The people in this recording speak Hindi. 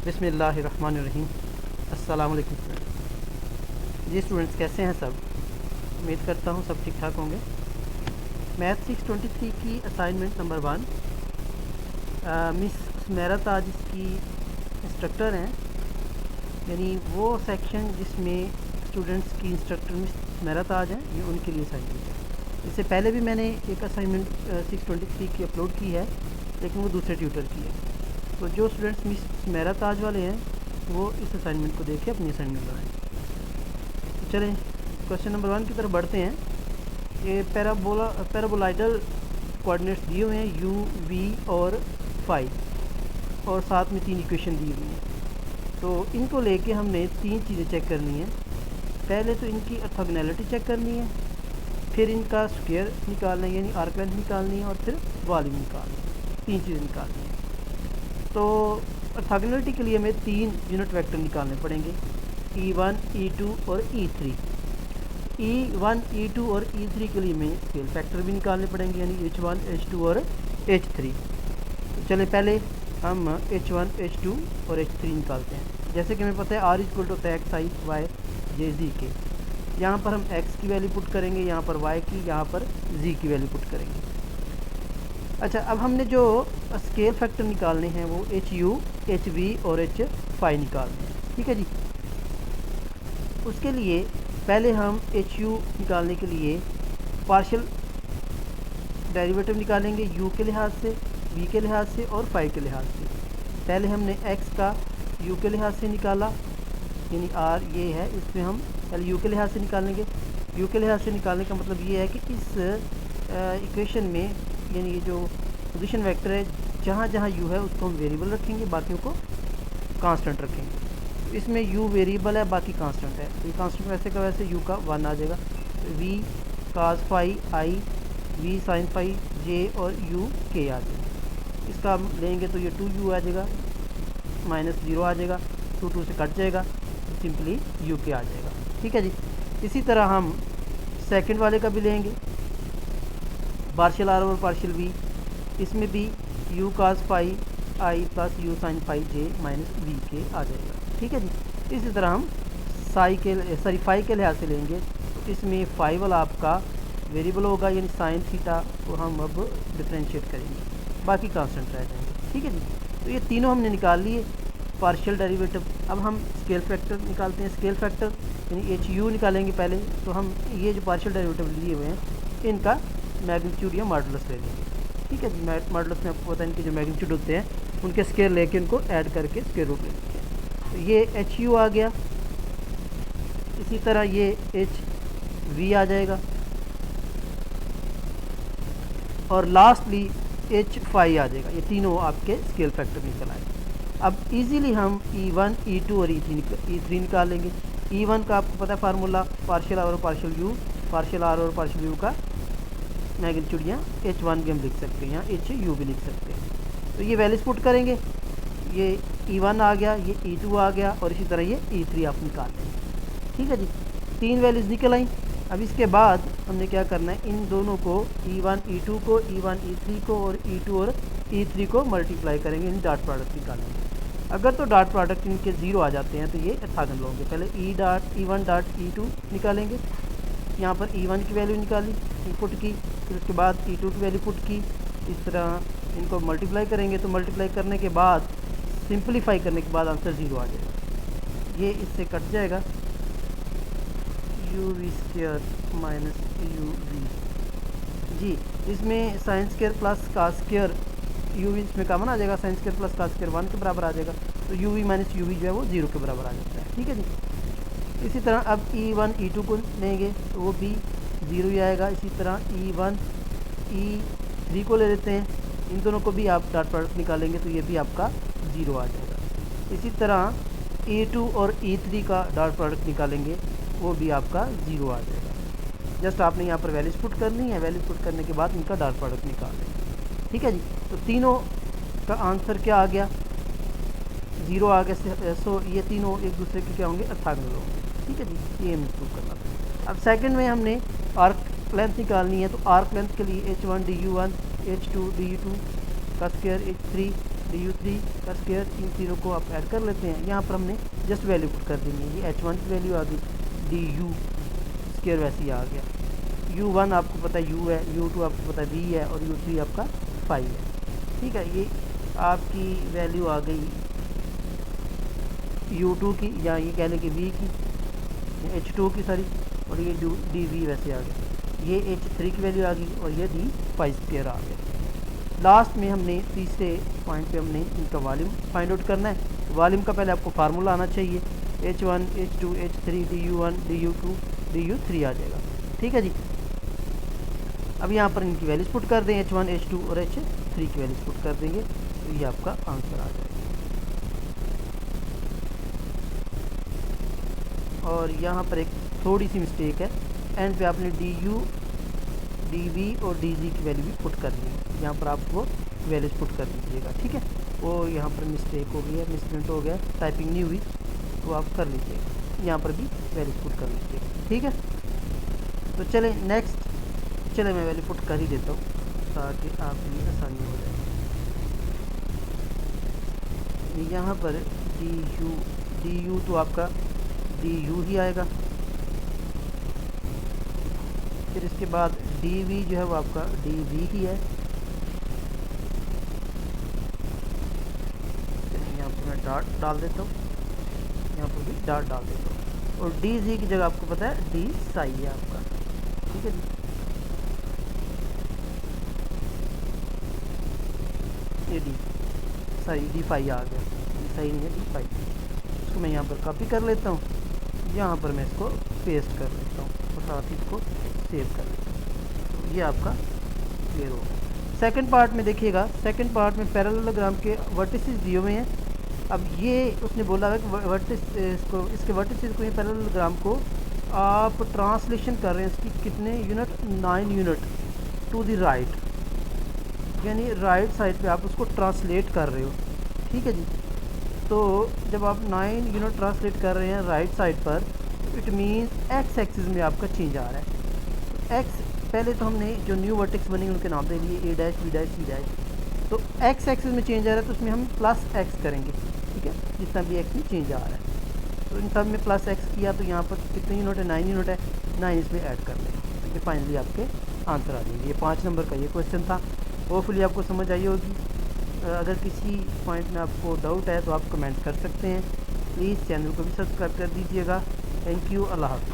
बिस्मिल्लाहिर्रहमानिर्रहीम। अस्सलाम वालेकुम स्टूडेंट्स। जी स्टूडेंट्स, कैसे हैं सब? उम्मीद करता हूँ सब ठीक ठाक होंगे। मैथ 623 की असाइनमेंट नंबर 1, मिस सुमेरा ताज इसकी इंस्ट्रक्टर हैं, यानी वो सेक्शन जिसमें स्टूडेंट्स की इंस्ट्रक्टर मिस सुमेरा ताज हैं, ये उनके लिए असाइनमेंट है। इससे पहले भी मैंने एक असाइनमेंट 623 की अपलोड की है, लेकिन वो दूसरे ट्यूटर की है। तो जो स्टूडेंट्स मिस सुमेरा ताज वाले हैं वो इस असाइनमेंट को देख के अपनी असाइनमेंट बनाएं। तो चलें क्वेश्चन नंबर 1 की तरफ बढ़ते हैं। ये पैराबोलाइडल कोऑर्डिनेट्स दिए हुए हैं u, v और फाई, और साथ में 3 इक्वेशन दी हुई हैं। तो इनको लेके हमने 3 चीज़ें चेक करनी है। पहले तो इनकी ऑर्थोगोनैलिटी चेक करनी है, फिर इनका स्क्वायर निकालना है यानी आर्क लेंथ निकालनी है, और फिर वॉल्यूम निकालना है। 3 चीज़ें निकालनी है। तो ऑर्थोगोनैलिटी के लिए हमें 3 यूनिट वेक्टर निकालने पड़ेंगे, E1, E2 और E3। E1, E2 और E3 के लिए हमें स्केल फैक्टर भी निकालने पड़ेंगे, यानी H1, H2 और H3। तो चले पहले हम H1, H2 और H3 निकालते हैं। जैसे कि हमें पता है R इक्वल टू होता है एक्स आई वाई जे जी के। यहाँ पर हम x की वैल्यू पुट करेंगे, यहाँ पर y की, यहाँ पर z की वैल्यू पुट करेंगे। अच्छा, अब हमने जो स्केल फैक्टर निकालने हैं वो HU, HV और H5 निकालने हैं। ठीक है जी। उसके लिए पहले हम HU निकालने के लिए पार्शियल डेरिवेटिव निकालेंगे u के लिहाज से, v के लिहाज से और फाई के लिहाज से। पहले हमने x का u के लिहाज से निकाला, यानी r ये है, इसमें हम पहले u के लिहाज से निकालेंगे। u के लिहाज से निकालने का मतलब ये है कि इस इक्वेशन में, यानी ये जो पोजीशन वेक्टर है, जहाँ जहाँ u है उसको हम वेरिएबल रखेंगे, बाकियों को कांस्टेंट रखेंगे। इसमें u वेरिएबल है, बाकी कांस्टेंट है, तो ये कांस्टेंट वैसे का वैसे u का 1 आ जाएगा। v cos phi i, v sin phi j और u k आ जाएगा। इसका हम लेंगे तो ये 2u आ जाएगा, -0 आ जाएगा, 2 से कट जाएगा, सिंपली u k आ जाएगा। ठीक है जी। इसी तरह हम सेकंड वाले का भी लेंगे, पार्शियल r और पार्शियल v। इसमें भी u cos phi i plus u sin phi j minus v के आ जाएगा। ठीक है जी। इसी तरह हम फाई के लिहाज से लेंगे, तो इसमें फाई वाला आपका वेरिएबल होगा, यानी साइन थीटा को हम अब डिफ्रेंशिएट करेंगे, बाकी कांस्टेंट रह जाएंगे। ठीक है जी। तो ये तीनों हमने निकाल लिए पार्शियल डेरिवेटिव। अब हम स्केल फैक्टर निकालते हैं। स्केल फैक्टर यानी HU निकालेंगे पहले। तो हम ये जो पार्शियल डेरिवेटिव लिए हुए हैं इनका मैग्नीट्यूड या मॉडुलस ले लेंगे। ठीक है जी। मॉडुलस में आपको पता है इनके जो मैग्नीट्यूड होते हैं उनके स्केयर लेके उनको ऐड करके स्केयर रूट ले लेते हैं। तो ये HU आ गया। इसी तरह ये HV आ जाएगा, और लास्टली H5 आ जाएगा। ये तीनों आपके स्केल फैक्टर निकल आए। अब इजीली हम E1, E2 और E3 निकालेंगे। E1 का आपको पता है फार्मूला, पार्शियल r और पार्शियल u, पार्शियल r और पार्शियल u का मैग्नीट्यूड या H1 भी हम लिख सकते हैं, या HU भी लिख सकते हैं। तो ये वैल्यूज पुट करेंगे, ये E1 आ गया, ये E2 आ गया, और इसी तरह ये E3 आप निकाल लेंगे। ठीक है जी। 3 वैल्यूज़ निकल आई। अब इसके बाद हमने क्या करना है, इन दोनों को E1, E2 को, E1, E3 को और E2 और E3 को मल्टीप्लाई करेंगे, इन डॉट प्रोडक्ट निकालेंगे। अगर तो डॉट प्रोडक्ट इनके 0 आ जाते हैं तो ये ऑर्थोगोनल होंगे। पहले E1 डॉट E2 निकालेंगे, यहाँ पर E1 की वैल्यू निकाली, पुट की, फिर उसके बाद E2 की वैल्यू पुट की। इस तरह इनको मल्टीप्लाई करेंगे, तो मल्टीप्लाई करने के बाद, सिंपलीफाई करने के बाद आंसर 0 आ जाएगा। ये इससे कट जाएगा, uv² माइनस uv जी। इसमें sine square plus cos square, uv इसमें कॉमन आ जाएगा, sine square plus cos square 1 के बराबर आ जाएगा, तो uv माइनस uv जो है वो 0 के बराबर आ जाता है। ठीक है जी। इसी तरह अब E1, E2 को लेंगे तो वो भी 0 ही आएगा। इसी तरह E1, E3 को ले लेते हैं, इन दोनों को भी आप डॉट प्रोडक्ट निकालेंगे तो ये भी आपका 0 आ जाएगा। इसी तरह E2 और E3 का डॉट प्रोडक्ट निकालेंगे, वो भी आपका 0 आ जाएगा। जस्ट आपने यहाँ पर वैल्यूज पुट करनी है, वैल्यूज पुट करने के बाद इनका डॉट प्रोडक्ट निकाल लेंगे। ठीक है जी। तो तीनों का आंसर क्या आ गया, 0 आ गया। सो ये तीनों एक दूसरे के क्या होंगे, ऑर्थोगोनल होंगे। ठीक है जी। ये हमें प्रूव करना था। अब सेकंड में हमने आर्क लेंथ निकालनी है, तो आर्क लेंथ के लिए H1 du1, H2 du2 का स्क्वायर, H3 du3 का स्क्वायर, इन तीनों को आप ऐड कर लेते हैं। यहाँ पर हमने जस्ट वैल्यू पुट कर देनी है। ये h1 की वैल्यू आ गई, du स्क्वायर वैसे ही आ गया। u1 आपको पता है u है, u2 आपको पता है v है, और u3 आपका 5 है। ठीक है, ये आपकी वैल्यू आ गई u2 की, या ये कह लें कि v की, h2 की सॉरी, और ये dv वैसे आ गया। ये h3 की वैल्यू आ गई और ये d5 स्क्वायर आ गया। लास्ट में हमने तीसरे पॉइंट पे हमने इनका वॉल्यूम फाइंड आउट करना है। वॉल्यूम का पहले आपको फार्मूला आना चाहिए, h1 h2 h3 du1 du2 du3 आ जाएगा। ठीक है जी। अब यहाँ पर इनकी वैल्यूज पुट कर दें, h1 h2 और h3 की वैल्यूज पुट कर देंगे, तो ये आपका आंसर आ जाएगा। और यहाँ पर एक थोड़ी सी मिस्टेक है, एंड पे आपने du dv और dg की वैल्यू भी पुट करनी है। यहाँ पर आपको वैल्यूज पुट कर दीजिएगा। ठीक है, वो यहाँ पर मिस्टेक हो गई है, मिसप्रिंट हो गया, टाइपिंग नहीं हुई, तो आप कर लीजिएगा। यहाँ पर भी वैल्यूज पुट कर लीजिएगा। ठीक है, तो चले नेक्स्ट, चले मैं वैल्यू पुट कर ही देता हूँ ताकि आपके लिए आसानी हो जाए। यहाँ पर du तो आपका du ही आएगा, फिर इसके बाद dv जो है वो आपका dv ही है। यहाँ पर मैं डॉट डाल देता हूँ, यहाँ पर भी डॉट डाल देता हूँ, और dg की जगह आपको पता है d साई है आपका। ठीक है जी, ये d साई d5 आ गया, सही नहीं है d5। इसको मैं यहाँ पर कॉपी कर लेता हूँ, यहाँ पर मैं इसको पेस्ट कर लेता हूँ और साथ ही इसको सेव कर लेता हूँ। तो ये आपका क्लियर हो गया। सेकंड पार्ट में देखिएगा, सेकंड पार्ट में पैरेललोग्राम के वर्टिसेस दिए हुए हैं। अब ये उसने बोला है कि इसके वर्टिसेस को, ये पैरेललोग्राम को आप ट्रांसलेशन कर रहे हैं इसकी कितने unit, 9 unit to the right, यानी राइट साइड पे आप उसको ट्रांसलेट कर रहे हो। ठीक है जी, तो जब आप 9 यूनिट ट्रांसलेट कर रहे हैं राइट साइड पर, इट मीन्स एक्स एक्सिस में आपका चेंज आ रहा है। एक्स पहले तो हमने जो न्यू वर्टेक्स बनेंगे उनके नाम दे लिए a dash b dash c dash, तो एक्स एक्सिस में चेंज आ रहा है तो उसमें हम प्लस एक्स करेंगे। ठीक है, जितना भी एक्स में चेंज आ रहा है, तो इन सब में प्लस एक्स किया, तो यहाँ पर कितने यूनिट है, 9 यूनिट है, 9 इसमें ऐड कर लेंगे। ठीक है, फाइनली आपके आंसर आ जाएंगे। ये 5 नंबर का ये क्वेश्चन था, होपफुली आपको समझ आई होगी। अगर किसी पॉइंट में आपको डाउट है तो आप कमेंट कर सकते हैं। प्लीज़ चैनल को भी सब्सक्राइब कर दीजिएगा। थैंक यू, अल्लाह हाफ़िज़।